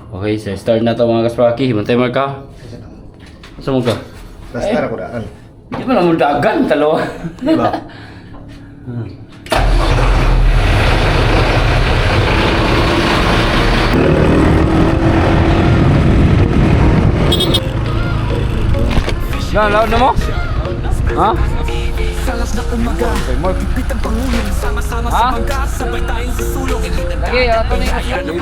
Okay, so start na to mga kaswaki. Himantay mo ka. Asa mo ka? Nastar ako daan. Di ba naman dagan, talo? Di ba? Na, loud na mo? Ha? Ha? Lagi, ato na yung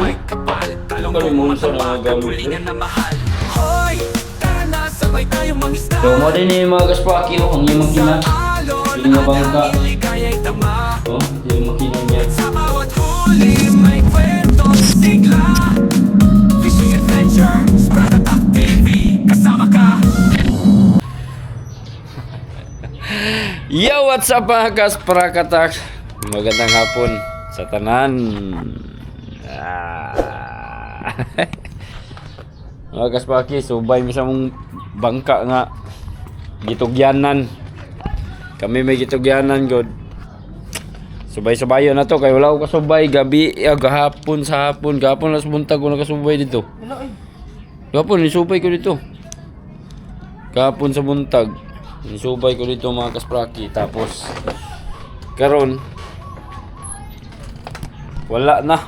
ano ba yung munsa na mga gamit? So, mo din yung mga kaspaki, ang iyong makina. Yung mga bangka. Oh, yung makina niya. Sa bawat huli may kwento sigla Fishing Adventure, Spratatak TV, kasama ka. Yo, what's up mga kasprakatak? Magandang hapon sa tanan. Mga kaspaki, subay mo sa mong bangka nga gitugyanan. Kami may gitugyanan god. Subay-subayo na to kay wala ko kasubay gabi, gahapon sa hapon, gahapon las buntag ko nakasubay dito. Gahapon nisubay ko dito. Gahapon sa buntag nisubay ko dito mga kaspraki, tapos karon wala na.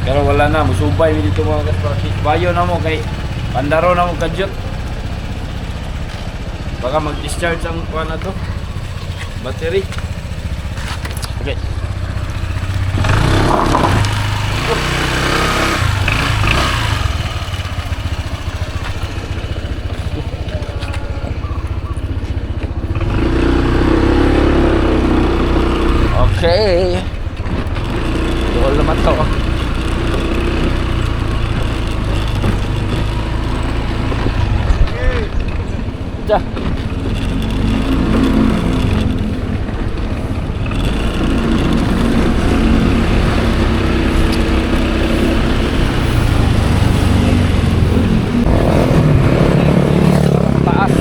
Pero wala na, musubay mi dito mga kaspraki. Bayo na mo kay pandaro na mo kadyot. Baka mag-discharge ang kuha na to. Battery. Okay. Okay. Duol naman to. Dah. Taas.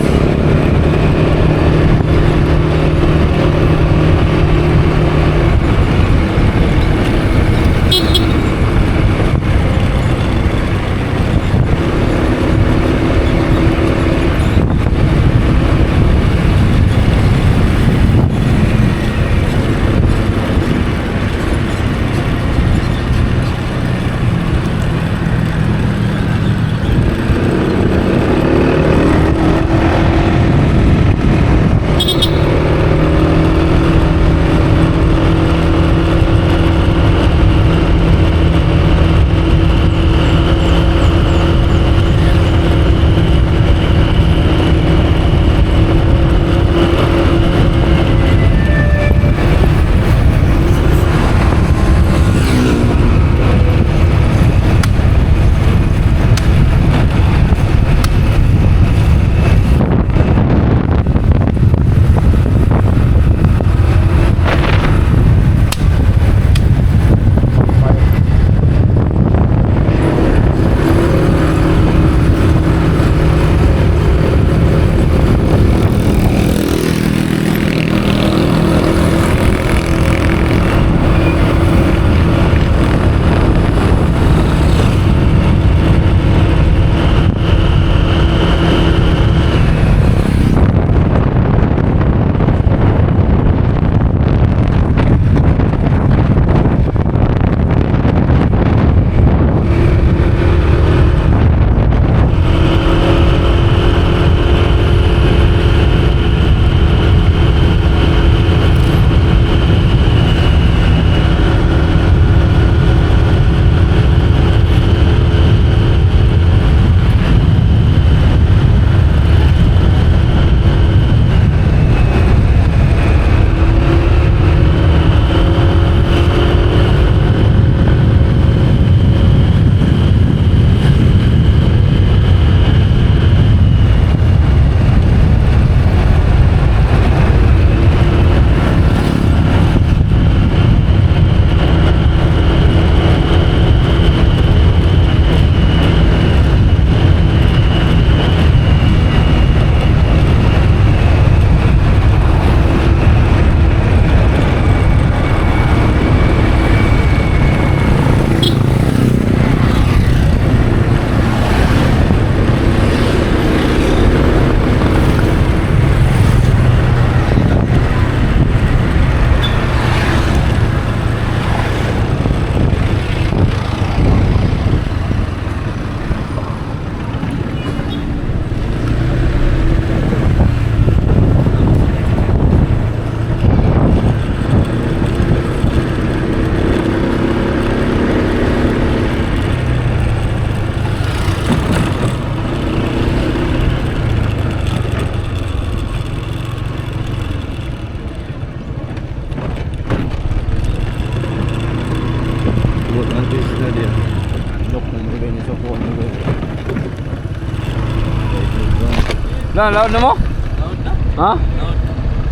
Laod na mo? Laut na. Ha? Laut.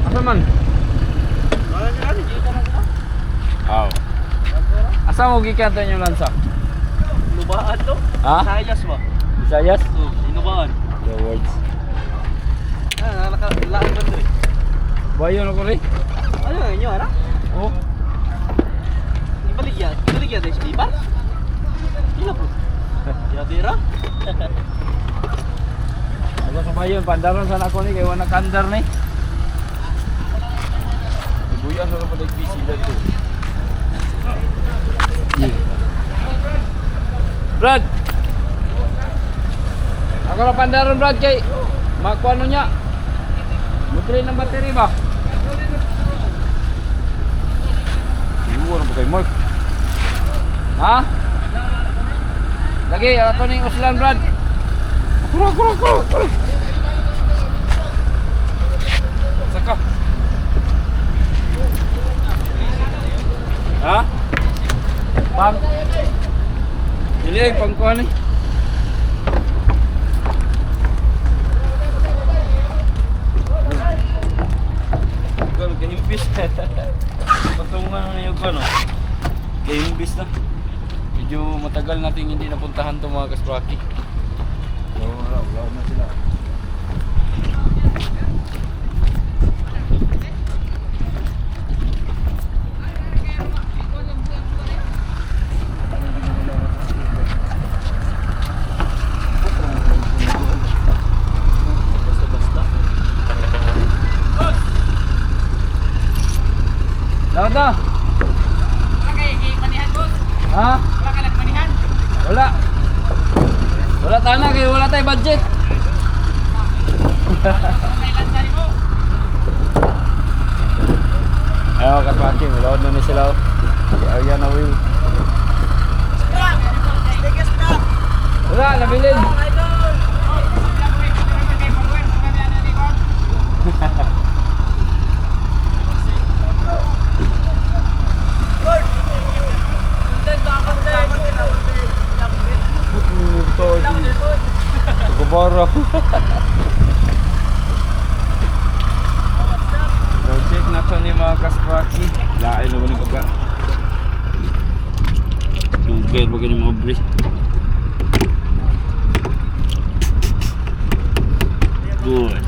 Asa man? Wala na rin. Dito na sila. Aw. Asa mo gikan to yung lansa? Inubaan to. Ha? Sayas ba? Visayas? Oo, inubaan. The words. Nakalaan ba rin? Bayo na ko rin. Ano nga inyo, ano? Oh. Ibaligyan tayo sa iba? Ila po. Yadira? Ako sa bayo, pandaron sa nako ni kay wala kandar ni. Ibuyan sa pala busy dito. Brad. Ako na pandaron Brad kay makuha ano niya. Mutri ng battery ba? Siguro ba kay Mark? Ha? Lagi, ato ning uslan Brad. Kuro. Saka. Ha? Pang. Dili ay pangkuhan eh. Gal gahimpis. Patungan na yung ano. Gahimpis na. Medyo matagal nating hindi napuntahan to mga kaspraki. Wala na sila. Dapat na? Wala kayo manihan, boss. Ha? Wala ka nagmanihan. Wala. Wala tayo na kaya wala tayong budget. May lansari mo. Ayaw kasmaki, malawad na ni sila. Ayaw na will. Stickers na. Wala, nabilin. Kubara. Project na to ni mga kaspraki. Lain naman yung baga. Tugay baga ni mga bri. Good.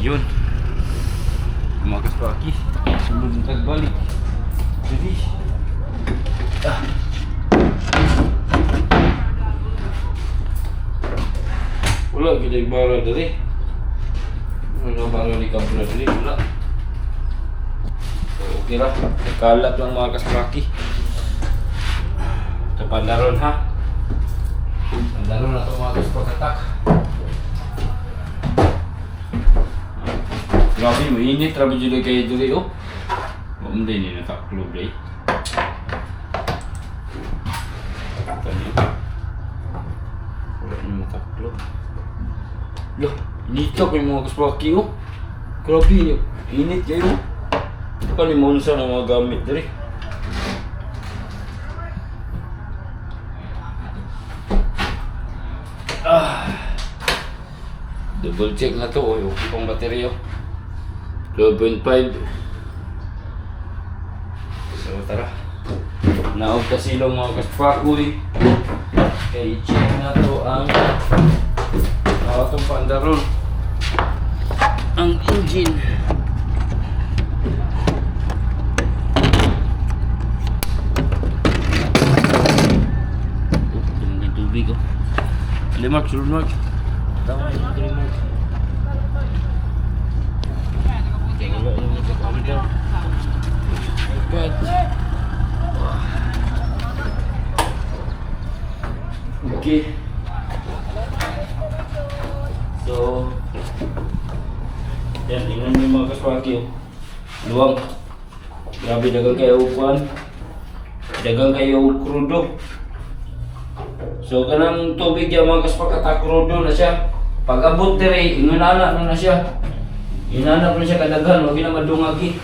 Yun. Mga kaspraki. Sunod ng tagbalik. Jadi. Wala kita ibara dari. Wala baro ni kabla dari wala. So okay lah. Kalat lang mga kaspraki. Ito pandaron ha. Pandaron na ito mga kasprakatak. Grabe, mainit. Grabe dyan kayo dali oh. Hindi ni nakaklog eh. Wala niyo makaklog. Loh, inita ko yung mga kaspraki oh. Grabe, init kayo. Ito ka limonsa ng mga gamit dari. Double check na to oh, yung pang baterya. 12.5. So tara. Naog ka silong mga kasprakoy. Kaya i-check na to ang itong pandaron. Ang engine. Tingnan tubig oh. Limark, sulod mark. Tama na yung limark. Wala yung sa kalita. God. Okay. So, yan, tingnan mo yung mga kaswaki oh. Luwang. Grabe, dagang kayo upuan. Dagang kayo krudo. So, kanang tubig yan mga kaswaki, krudo na siya. Pag abot dire, inunana na siya. Inanap na siya kadaghan, wag na madungagi.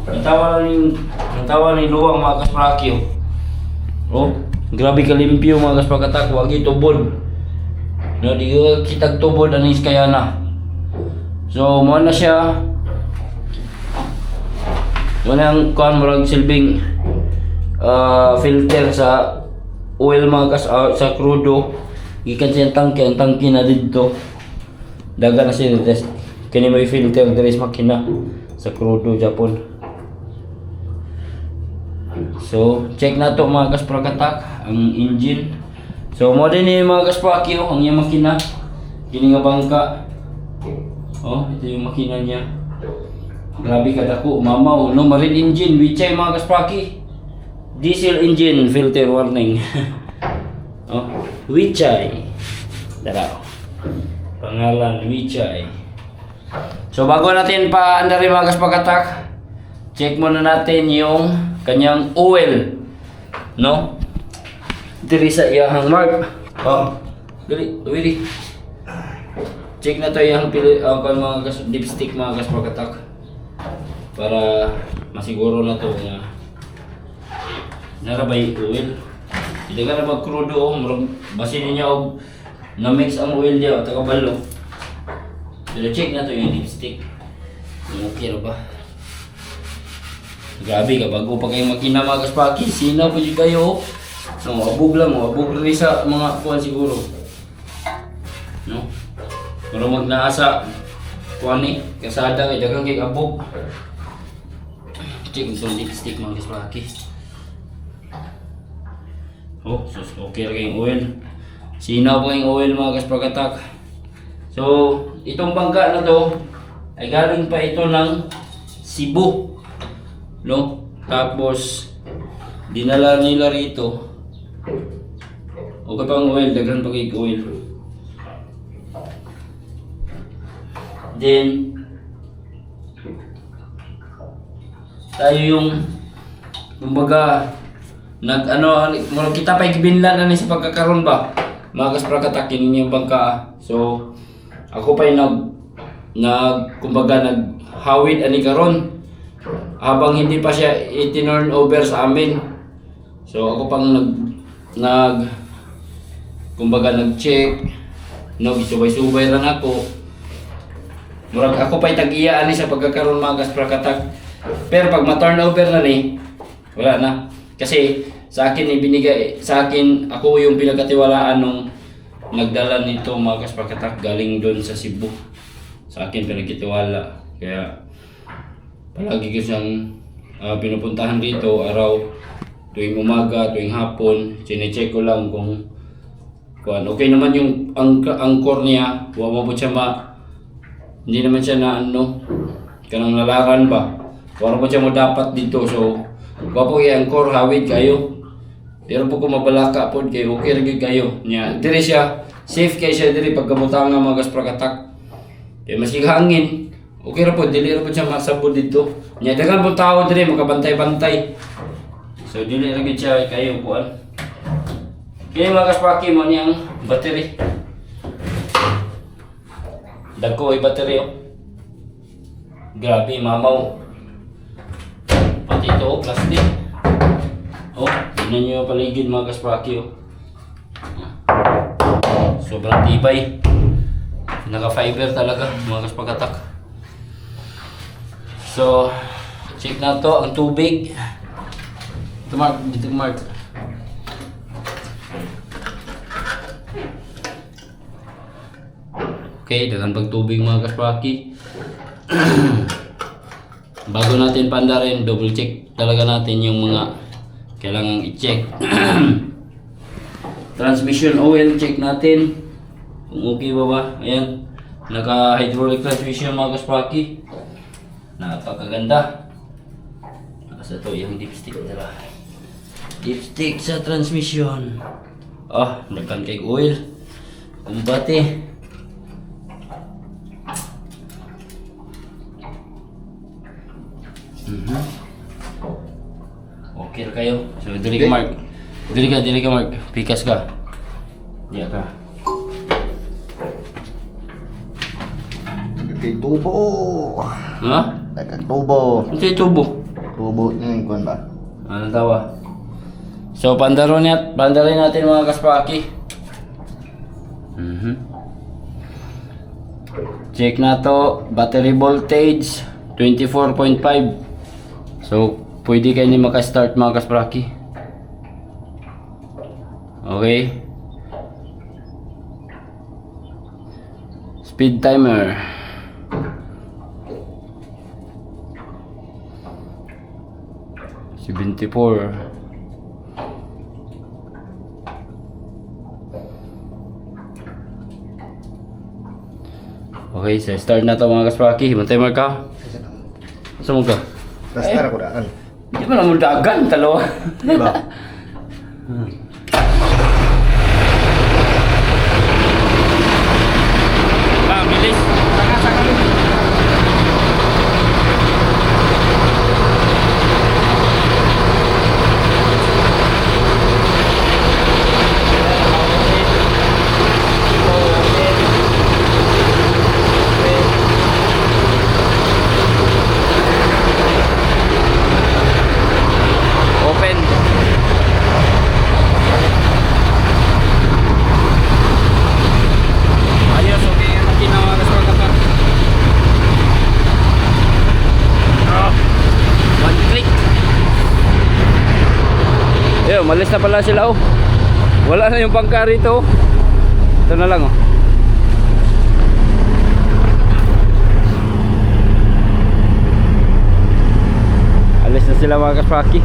Ang tawa ni luwang mga kaspraki oh. Oh, Grabe kalimpyo mga kaspakatak, wag itubod. No, di ko kitag tubod anis kaya na. So, mo na siya. Walang kuan murag silbing filter sa oil mga sa crudo. Gikan siya tangke, ang tangke na dito. Daga na siya test. Kini may filter diri sa makina sa crudo Japon. So, check na to mga kaspakatak ang engine. So, mo din ni mga kaspaki ang iyang makina. Kini nga bangka. Oh, ito yung makina niya. Grabe kadako, mamaw, no, marine engine, wichay mga kaspaki. Diesel engine, filter warning. Oh, wichay. Daraw. Pangalan wichay. So bago natin pa andarin mga kaspakatak, check muna natin yung kanyang oil, no? Diri sa iyang mark. Oh, diri. Check na to yung kung mga dipstick mga kaspakatak para masiguro na to nga narabay oil. Hindi ka na mag-crudo basin niya og na-mix ang oil niya o takabalo. Pero check na to yung dipstick. Okay na ba? Grabe ka, bago pa kayong makina mga kaspaki, sinaw po yung kayo. No, abog rin sa mga kuwan siguro. No? Pero magnaasa kuwan ni, kasada kay dagang kay abog. Check itong lipstick mga kaspaki. Oh, so okay rin yung oil. Sinaw po yung oil mga kaspakatak. So, itong bangka na to ay galing pa ito ng Cebu. No? Tapos dinala nila rito. Okay pang oil, daghan pa kay oil. Then tayo yung kumbaga murag kita pa gibinlan na ni sa pagkakaroon ba mga kaspakatak yung bangka. So ako pa yung kumbaga naghawid ani karon habang hindi pa siya i-turn over sa amin. So ako pang kumbaga nag-check, no, subay-subay ran ako. Murag ako pa tag-iya ani sa pagkakaroon mga kaspakatak. Pero pag ma-turn over na ni, wala na. Kasi sa akin ibinigay sa akin, ako yung pinagkatiwalaan nung nagdala nito mga kaspakatak galing doon sa Cebu. Sa akin pinagkatiwala. Kaya palagi ko siyang pinupuntahan dito araw, tuwing umaga, tuwing hapon. Sine-check ko lang kung okay naman yung angkor niya. Wala mo siya hindi naman siya na kanang nalaran ba. Wala mo siya mo dapat dito. So wapo yung angkor, hawid kayo. Pero po kung mabalaka po kayo, okay rin kayo. Diri siya, safe kayo siya diri pagkabutangan mga kaspakatak. Kaya maski hangin, okay ra po, dili ra po siya masabod dito. Dagan po tao diri, makabantay-bantay. So dili ra gid siya kayo puan. Kaya mga kaspaki mo niyang battery. Dagko ay battery oh. Grabe, mamaw. Pati ito oh, plastic. Oh, tignan nyo yung paligid mga kaspaki oh. Sobrang tibay. Naka-fiber talaga mga kaspakatak. So, check na to ang tubig. Ito Mark, dito Mark. Okay, dagan pag tubig mga kaspaki. Bago natin pandarin, double check talaga natin yung mga kailangang i-check. Transmission oil, check natin kung okay ba. Ayan, naka hydraulic transmission mga kaspaki. Napakaganda. Nasa to yung dipstick nila. Dipstick sa transmission. Nagkan kay oil. Kumbate. Okay na kayo. So, dili ka Mark. Dili ka Mark. Pikas ka. Diya ka. Kay tubo. Ha? Nagkag tubo. Ano sa'yo tubo? Tubo niya yung kwan ba? Ano tawa? So, pandarin natin mga kaspaki. Check na to, battery voltage 24.5. So, pwede kayo ni maka-start mga kaspaki. Okay. Speed timer. $74. Okay, so start na to mga kaspaki. Bantay mo ka. Saan mo ka? Nastar ako daan. Di ba naman dagan, talo? Diba? Bilis. Open. Ayos, okay yung makina mga kaspakatak. One click. Ayun, malis na pala sila oh. Wala na yung bangka rito. Ito na lang oh. Alis na sila mga kaspaki.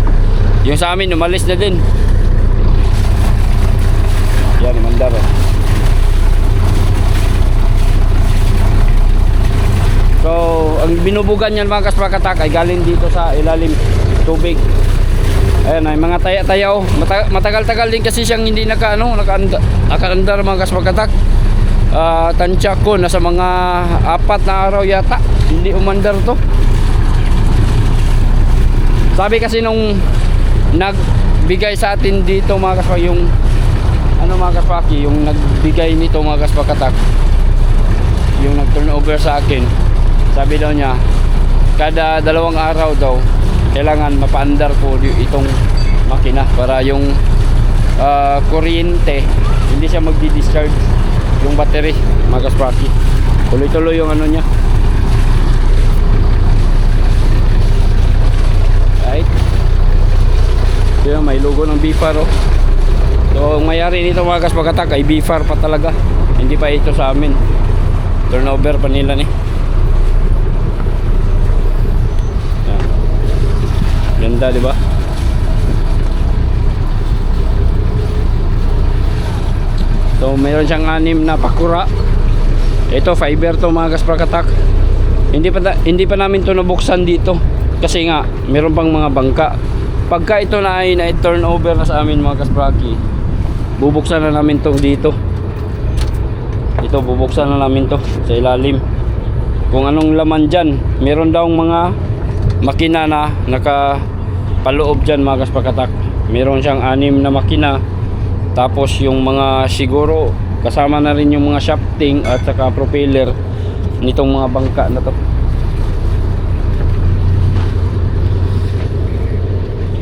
Yung sa amin, umalis na din. Yan, mandar oh. So, ang binubugan niyan mga kaspakatak ay galing dito sa ilalim tubig. Ayan ay mga taya-taya oh. Matagal-tagal din kasi siyang hindi nakaandar mga kaspakatak. Tansya ko nasa mga 4 na araw yata hindi umandar to. Sabi kasi nung nagbigay sa atin dito mga kaspaki, yung mga kaspaki, yung nagbigay nito mga kaspakatak, yung nag-turnover sa akin, sabi daw niya kada 2 araw daw kailangan mapaandar ko itong makina para yung kuryente hindi siya magdi-discharge yung battery mga kaspaki. Tuloy-tuloy yung ano niya. Right? Kaya may logo ng BFAR oh. So ang mayari nito mga kaspakatak ay BFAR pa talaga. Hindi pa ito sa amin. Turnover pa nila ni. Ganda, di ba? So mayroon siyang 6 na pakura. Ito fiber to mga kaspakatak. Hindi pa namin to nabuksan dito kasi nga meron pang mga bangka. Pagka ito na ay turn over na sa amin mga kaspaki, bubuksan na namin to dito. Ito bubuksan na namin to sa ilalim. Kung anong laman dyan, meron daw mga makina na nakapaloob dyan mga kaspakatak. Meron siyang 6 na makina. Tapos yung mga siguro kasama na rin yung mga shafting at saka propeller nitong mga bangka na to.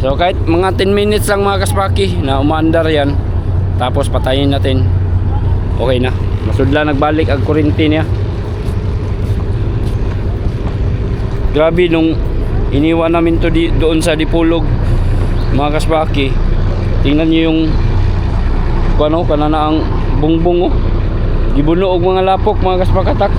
So kahit mga 10 minutes lang mga kaspaki na umaandar yan, tapos patayin natin, okay na. Masudla nagbalik ang kuryente niya. Grabe nung iniwan namin to doon sa Dipolog mga kaspaki. Tingnan nyo yung kanana ang bungbong oh. Gibuno og mga lapok mga kaspakatak.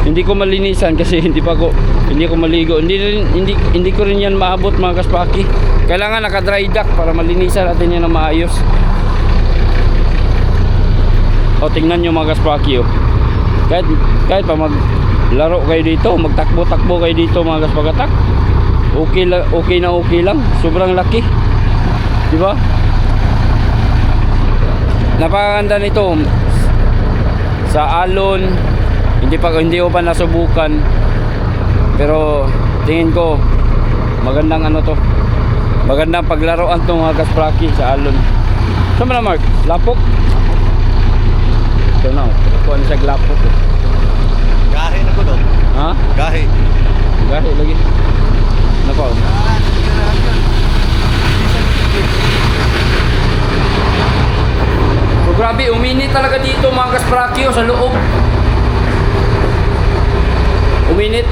Hindi ko malinisan kasi hindi ko maligo. Hindi ko rin yan maabot mga kaspaki. Kailangan naka-dry dock para malinisan natin yan na maayos. O tingnan nyo mga kaspaki oh. Kahit pa maglaro kayo dito, magtakbo-takbo kayo dito mga kaspakatak, okay lang. Sobrang laki. Di ba? Napakaganda nito sa alon. Hindi ko pa nasubukan, pero tingin ko magandang ano to, magandang paglaruan to mga kaspaki sa alon. Saan na Mark? Lapok? Ito na, kuha na siya lapok eh. Gahe na ko doon. Ha? Gahe. Gahe lagi. Ano pa? So grabe, uminit talaga dito mga kaspraki sa loob. Uminit.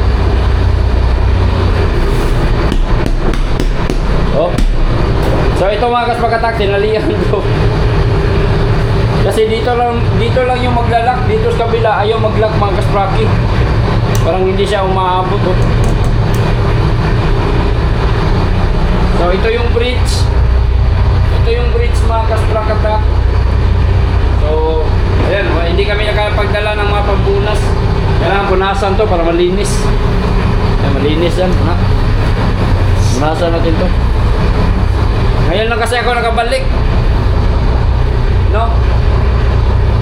Oh. So ito mga kasprakatak, tinalihan ko. Kasi dito lang yung maglalak, dito sa kabila ayaw maglak mga kaspraki. Parang hindi siya umaabot. Oh. So ito yung bridge. Ito yung bridge mga kasprakatak. So ayan, hindi kami nakapagdala ng mga pambunas. Kailangan punasan to para malinis. Ayan, malinis yan. Ha? Punasan natin to. Ngayon lang kasi ako nakabalik. No?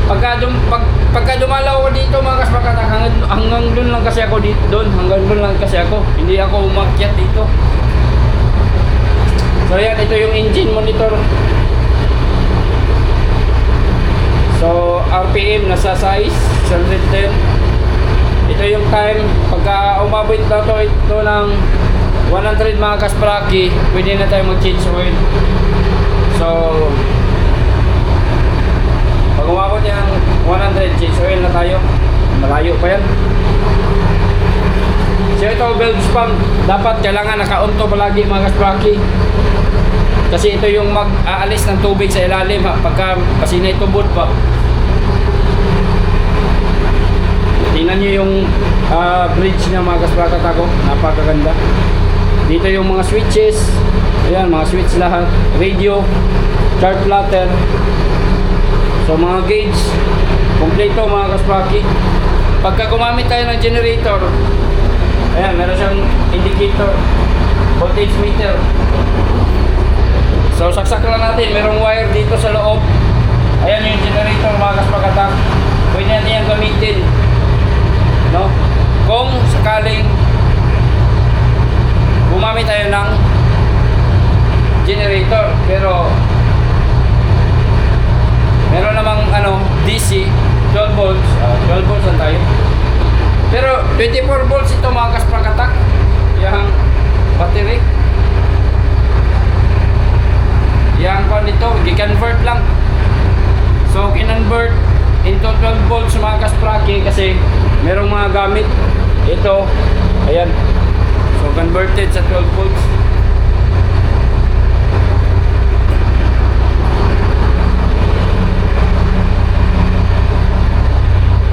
Pagka dumalaw ako dito mga kasprakatak, hanggang doon lang kasi ako dito, hanggang doon lang kasi ako. Hindi ako umakyat dito. So yan, ito yung engine monitor. So RPM nasa size 110. Ito yung time pagka umabot na ito ng 100 mga kaspraki, pwede na tayo mag-change oil. So pag umabot yung 100, change oil na tayo. Malayo pa yan. So ito valve spam, dapat kailangan naka-on to palagi mga kaspraki. Kasi ito yung mag-aalis ng tubig sa ilalim ha, pagka pasinay tubod pa. Tingnan nyo yung bridge niya mga kasprakat ako, napakaganda. Dito yung mga switches, ayan mga switch lahat, radio, chart plotter. So mga gauge, kompleto mga kaspraki. Pagka gumamit tayo ng generator, ayan meron siyang indicator, voltage meter. So saksak lang natin, merong wire dito sa loob. Ayan yung generator mga kasprakatak. Pwede natin yung gamitin, no? Kung sakaling gumamit tayo ng generator, pero meron namang DC 12 volts, 12 volts lang tayo. Pero 24 volts ito mga kasprakatak, yung battery. Yang pa nito, i-convert lang. So, kinonvert into 12 volts mga kaspraki kasi merong mga gamit. Ito, ayan. So, converted sa 12 volts.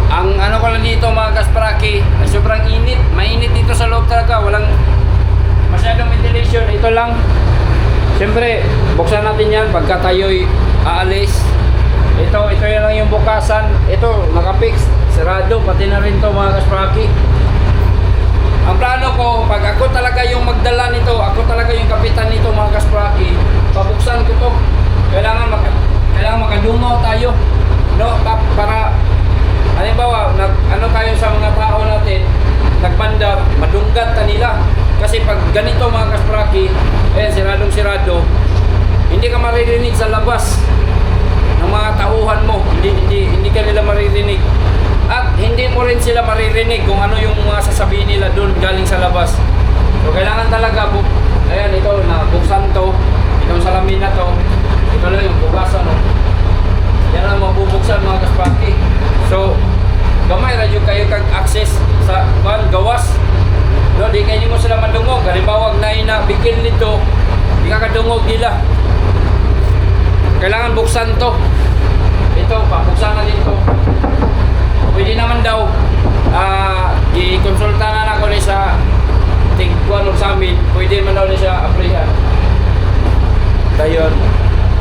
Ang ano ko lang dito mga kaspraki, ay sobrang init. Mainit dito sa loob talaga. Walang masyadong ventilation. Ito lang. Siyempre, buksan natin yan pagka tayo'y aalis. Ito yan lang yung bukasan. Ito, nakapix, sarado, pati na rin to mga kaspraki. Ang plano ko, pag ako talaga yung magdala nito, ako talaga yung kapitan nito mga kaspraki, pabuksan ko to. Kailangan makadungaw tayo. No? Para, halimbawa, ano tayo sa mga tao natin, nagbandar, madunggat nila. Kasi pag ganito mga kaspraki, ayan, siradong-sirado, hindi ka maririnig sa labas ng mga tauhan mo. Hindi ka nila maririnig. At hindi mo rin sila maririnig kung ano yung mga sasabihin nila doon galing sa labas. So kailangan talaga, ayan, ito, nabuksan to, itong salamin na to, ito lang yung bukasan, no? Yan ang mabubuksan mga kaspraki. So, gamay radyo kayo kag-access sa gawas. No, di kayo mo sila madungog. Halimbawa, na bigil nito, di ka kadungog nila. Kailangan buksan to. Ito, buksan na dito. Pwede naman daw, i-konsulta na ako ni sa tigkuan sa amin. Pwede naman daw ni siya aplihan. Dayon.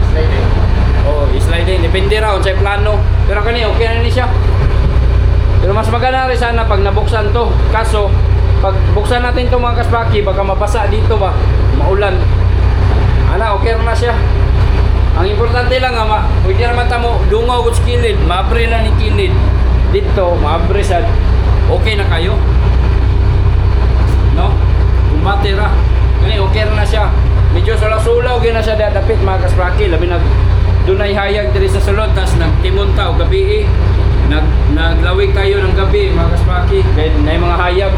Sliding. Oh, sliding. Depende raw sa plano. Pero kani, okay na ni siya. Pero mas maganda rin sana pag nabuksan to. Kaso, pag buksan natin itong mga kaspraki, baka mabasa dito ba, maulan. Okay na siya. Ang importante lang nga, pwede naman tamo, dungaw ko sa kilid, maabre lang ni kilid. Dito, maabre sad, okay na kayo. No? Kumbate ra. Kani, okay na siya. Medyo sulaw-sulaw, gina siya dadapit mga kaspraki. Labi dunay hayag diri sa sulod, tas nagtimunta o gabi naglawig tayo ng gabi mga kaspraki. Kaya na mga hayag.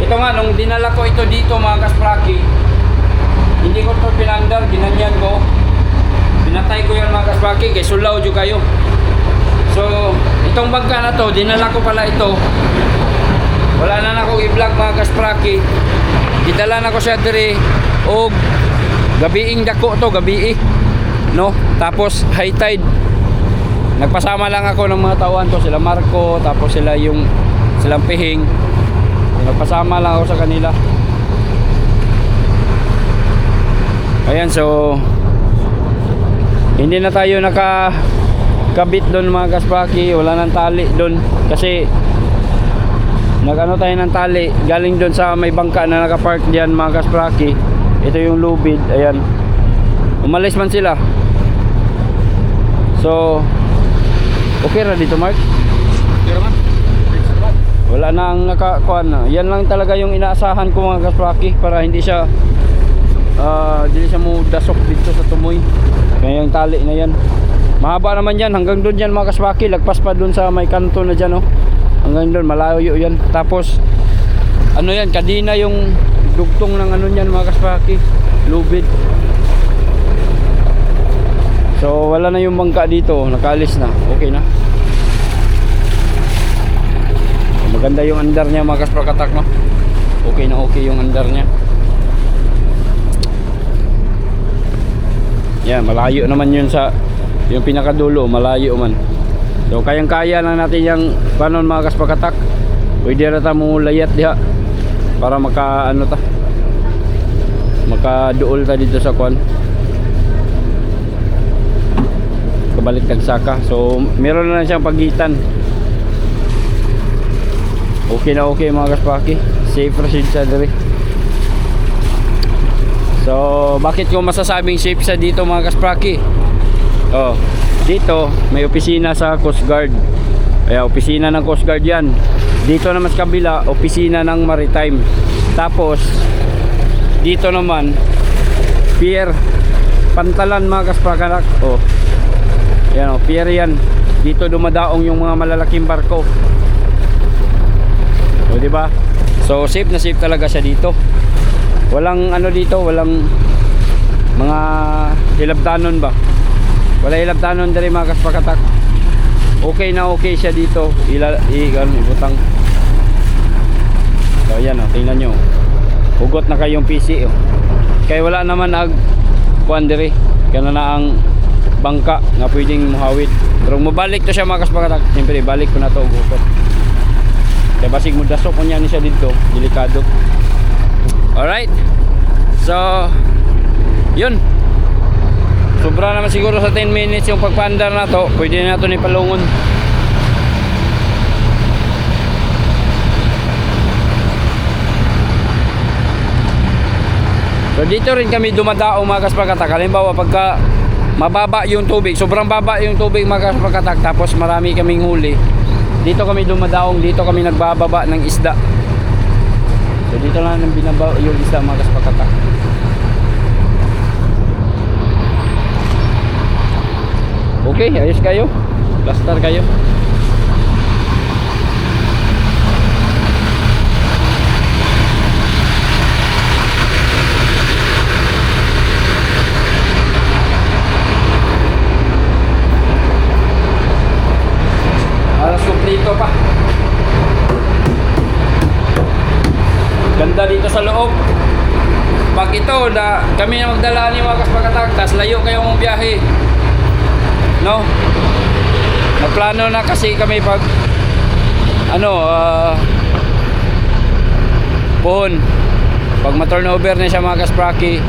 Ito nga, nung dinala ko ito dito mga kaspraki, hindi ko ito pinandar, ginanyan ko. Pinatay ko yan mga kasbaki kay sulaw jud kayo. So, itong bangka na to, dinala ko pala ito. Wala na ako i-vlog mga kaspraki. Gidala na ko siya diri og gabiing dako to, gabii. No? Tapos high tide. Nagpasama lang ako ng mga tauhan ko, sila Marco, tapos silang Pihing. Nagpasama lang ako sa kanila. Ayan, so hindi na tayo nakakabit doon mga kaspraki. Wala nang tali doon kasi nagano tayo ng tali galing doon sa may bangka na nakapark diyan mga kaspraki. Ito yung lubid, ayan. Umalis man sila. So okay ra dito, Mark? Pero man. Wala na ang nakakuan na. Yan lang talaga yung inaasahan ko mga kaspraki para hindi siya mo dasok dito sa tumoy. Kaya yung tali na yan. Mahaba naman yan hanggang doon yan mga kaspraki. Lagpas pa doon sa may kanto na dyan, oh. Hanggang doon malayo yan. Tapos ano yan, kadina yung dugtong ng ano yan mga kaspraki. Lubid. So wala na yung bangka dito, nakaalis na. Okay na. Maganda yung andar niya mga kasprakatak, no? Okay na okay yung andar niya. Yan, malayo naman yun sa yung pinakadulo, malayo man. So kayang kaya lang natin yung panon mga kasprakatak. Pwede na mo layat diha para maka ano ta, makaduol ta dito sa kwan, kabalik tagsaka. So meron na siyang pagitan. Okay na okay mga kaspraki. Safe proceed sa diri. So bakit ko masasabing safe sa dito mga kaspraki? Oh, dito may opisina sa Coast Guard. Kaya opisina ng Coast Guard yan. Dito naman sa kabila, opisina ng Maritime. Tapos dito naman pier Pantalan mga kasprakanak. Oh, yan, oh, pier yan. Dito dumadaong yung mga malalaking barko. O diba? So safe na safe talaga siya dito. Walang ano dito, walang mga hilabdanon ba? Wala hilabdanon dari mga kasprakatak. Okay na okay siya dito. Ibutang. So yan, oh, tingnan nyo. Hugot na kayong PC, oh. Kaya wala naman kuan diri. Kaya na ang bangka na pwedeng muhawid. Pero mabalik to siya mga kasprakatak. Siyempre balik ko na to hugot. Kaya basig mo dasok niya ni siya dito, delikado. Alright. So yun. Sobra naman siguro sa 10 minutes yung pagpaandar na to. Pwede na ito ni palungon. So dito rin kami dumadao mga kasprakatak. Halimbawa pagka mababa yung tubig, sobrang baba yung tubig mga kasprakatak, tapos marami kaming huli, dito kami dumadaong, dito kami nagbababa ng isda. So dito lang nang binaba yung isda mga kasprakatak. Okay, ayos kayo. Plaster kayo. Alas kumplito pa. Ganda dito sa loob. Pag ito na kami na magdala ni mga kasprakatak, tas layo kayong biyahe, no? Nagplano na kasi kami pag Pohon, pag ma-turnover na siya mga kaspraki,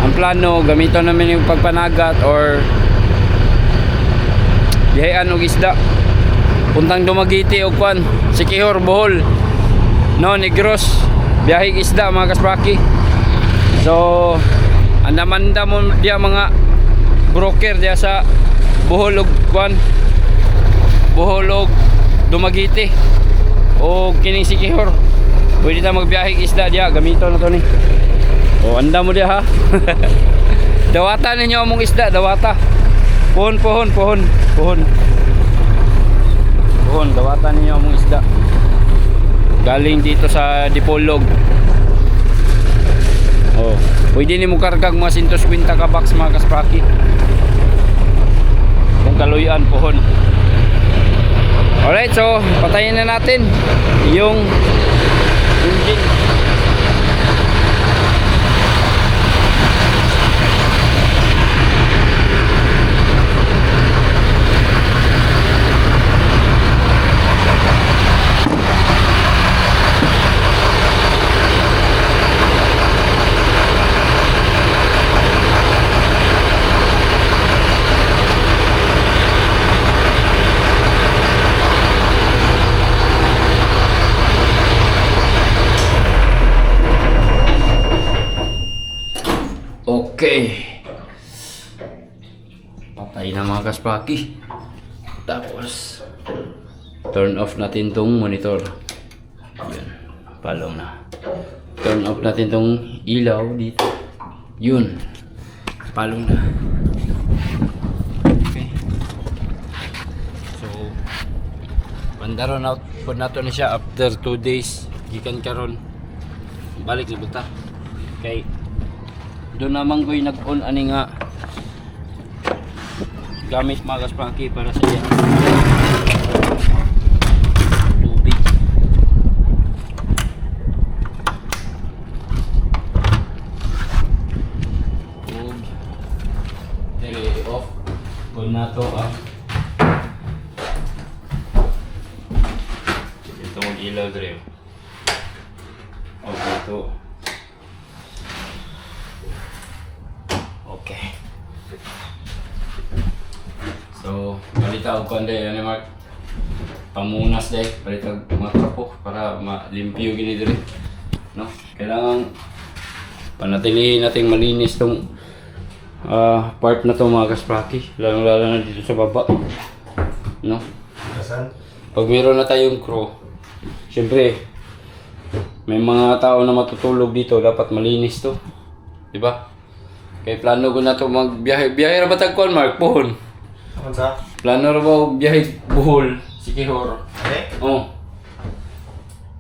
ang plano gamiton namin yung pagpanagat or biyahean og isda puntang Dumaguete o kwan, Siquijor, Bohol, no, Negros, biyaheng isda mga kaspraki. So andamanda mo dia mga broker dia sa Bohol og kwan, Bohol og Dumaguete o kining Siquijor, pwede ta magbiyaheng isda dia, gamito na to ni. O anda mo dia ha. Dawata ninyo among isda, dawata. Pohon, dawatan ninyo among isda. Galing dito sa Dipolog. Oh, pwede ni mo kargag mga 150 ka box mga kaspraki. Kung kaluyan pohon. Alright, so patayin na natin yung engine. Okay. Patay na mga kaspraki. Tapos turn off natin tong monitor. Yun. Palong na. Turn off natin tong ilaw dito. Yun. Palong na. Okay. So bandaron out po nato na siya after 2 days. Gikan karon. Balik na buta. Okay. Doon naman ko'y nag-on ani nga gamit mga kaspraki para sa iya tubig. Dire off. On na to itong ilaw dire. Okay to. Okay. So, balita ko kande yan Mark. Pamunas dai, balita mga trapo para malimpyo gini dire. No? Kailangan panatilihin nating malinis tong part na to mga kaspraki, lalo na dito sa baba. No? Asan? Pag meron na tayong crew, syempre may mga tao na matutulog dito, dapat malinis to. 'Di ba? Kay plano ko na to magbiyahe. Biyahe ra ba tagkuan Mark? Pohon. Ano sa? Plano ra ba biyahe Bohol, Sikihor? Eh? Oh.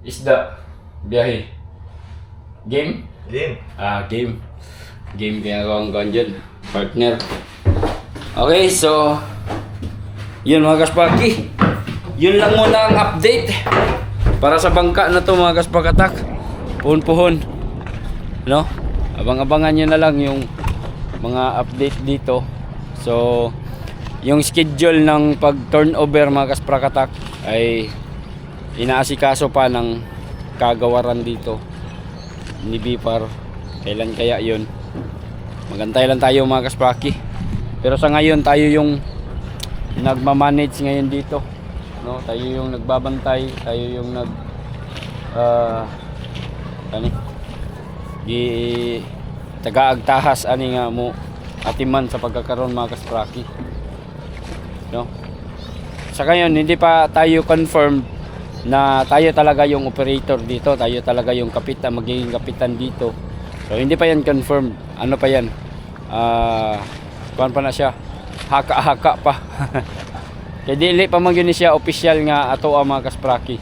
Isda. Biyahe. Game? Game. Game. Game kaya ko ang ganyan. Partner. Okay, so yun mga kaspaki. Yun lang muna ang update para sa bangka na to mga kaspakatak. Puhon-puhon. No? Abang-abangan nyo na lang yung mga update dito. So yung schedule ng pag turnover mga kasprakatak ay inaasikaso pa ng kagawaran dito ni Bipar. Kailan kaya yun? Magantay lang tayo mga kaspraki. Pero sa ngayon tayo yung nagmamanage ngayon dito, no? Tayo yung nagbabantay, tayo yung nag tagaagtahas ani nga mo atiman sa pagkakaroon mga kaspraki, no? Sa ngayon hindi pa tayo confirm na tayo talaga yung operator dito, tayo talaga yung kapitan, magiging kapitan dito. So hindi pa yan confirm. Ano pa yan, kuwan pa na siya, haka-haka pa. Kaya dili pa man yun siya official nga ato ang mga kaspraki.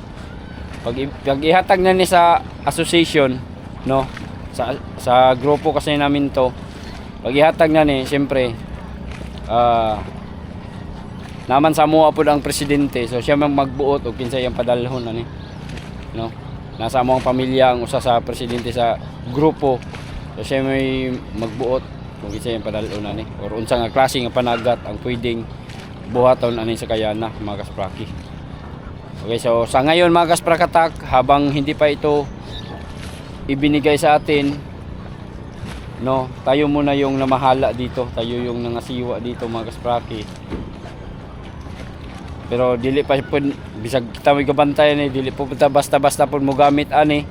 Pag ihatag na ni sa association, no, sa grupo kasi namin to, pag ihatag na ni, siyempre naman sa mo po ang presidente, so siya mang magbuot o kinsa yung padalhon ani, no, nasa mo ang pamilya ang usa sa presidente sa grupo, so siya may magbuot kung kinsa yung padalhon ani or unsa nga klase nga panagat ang pwedeng buhaton ani sa kayana mga kaspraki. Okay, so sa ngayon mga kasprakatak, habang hindi pa ito ibinigay sa atin, no, tayo muna yung namahala dito, tayo yung nangasiwa dito mga kaspraki. Pero dili pa po bisag kita may gabantayan eh, dili po basta-basta po mo gamit ani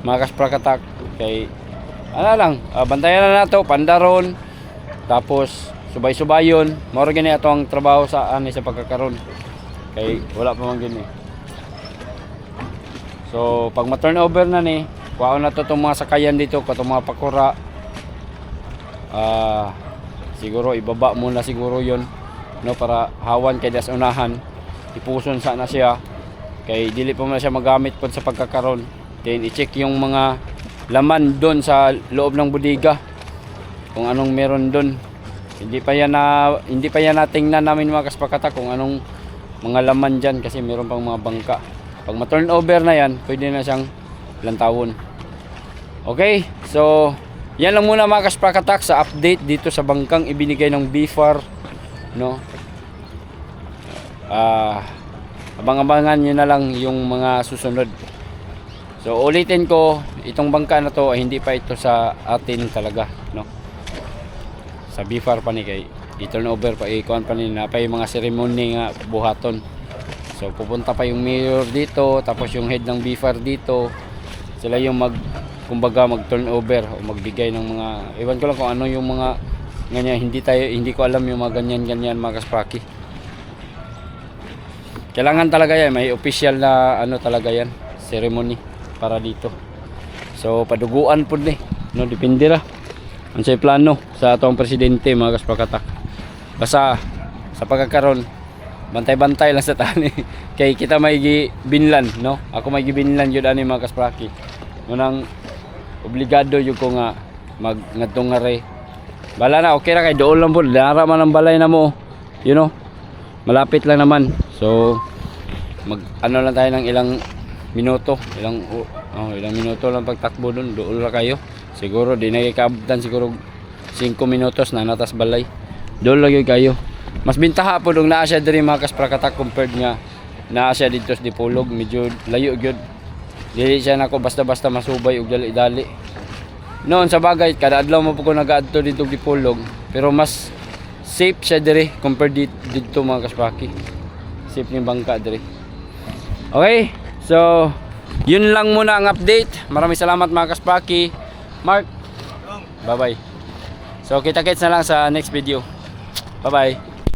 mga kasprakatak. Kay ano lang, bantayan na nato pandaron, tapos subay-subayon, mao gani ato ang trabaho sa ani sa pagkakaron. Kay wala pa man gani. So pag ma-turnover na ni, kuha na to tong mga sakayan dito, katong mga pakura. Siguro ibaba muna siguro yon, no, para hawan kay das unahan, ipuson sa na siya kay dili pa man siya magamit pod sa pagkakaron. Then i-check yung mga laman doon sa loob ng bodega. Kung anong meron doon. Hindi pa yan natingnan namin mga kaspakata kung anong mga laman dyan kasi meron pang mga bangka. Pag ma-turnover na yan, pwede na siyang lantawon. Okay, so yan lang muna mga kaspakatak sa update dito sa bangkang ibinigay ng BFAR, no? Abang-abangan nyo na lang yung mga susunod. So ulitin ko, itong bangka na to ay hindi pa ito sa atin talaga, no? Sa BFAR pa ni kay i-turnover pa, ikuan pa ni na pa yung mga ceremony nga buhaton. So pupunta pa yung mayor dito, tapos yung head ng BFAR dito. Sila yung kumbaga mag-turnover o magbigay ng mga, ewan ko lang kung ano yung mga ganyan, hindi ko alam yung mga ganyan mga kaspaki. Kailangan talaga yan, may official na ano talaga yan, ceremony para dito. So paduguan po ni, no, depende ra. Ang say plano sa atong presidente mga kaspakatak. Basta sa pagkakaroon, bantay-bantay lang sa tani. Kay kita may binlan, no? Ako may binlan jud ani mga kaspaki. Ngunang obligado yung ko nga ngadtong nga re. Bala na, okay ra kay doon lang po. Lara man ang balay na mo. You know, malapit lang naman. So ano lang tayo ng ilang minuto. Ilang minuto lang pagtakbo doon. Doon ra kayo. Siguro di na kikaabtan siguro 5 minutos na natas balay. Doon lang kayo. Mas bintaha po nung naa siya diri mga kaspakatak compared nga naa siya dito sa Dipolog. Medyo layo gyud. Dili siya nako basta-basta masubay og dali-dali. Noon sa bagay kada adlaw mo po ko nagaadto dito Dipolog, pero mas safe siya diri compared dito mga kaspaki. Safe ni bangka diri. Okay? So, yun lang muna ang update. Maraming salamat mga kaspaki. Mark. Bye-bye. So, kita-kits na lang sa next video. Bye-bye.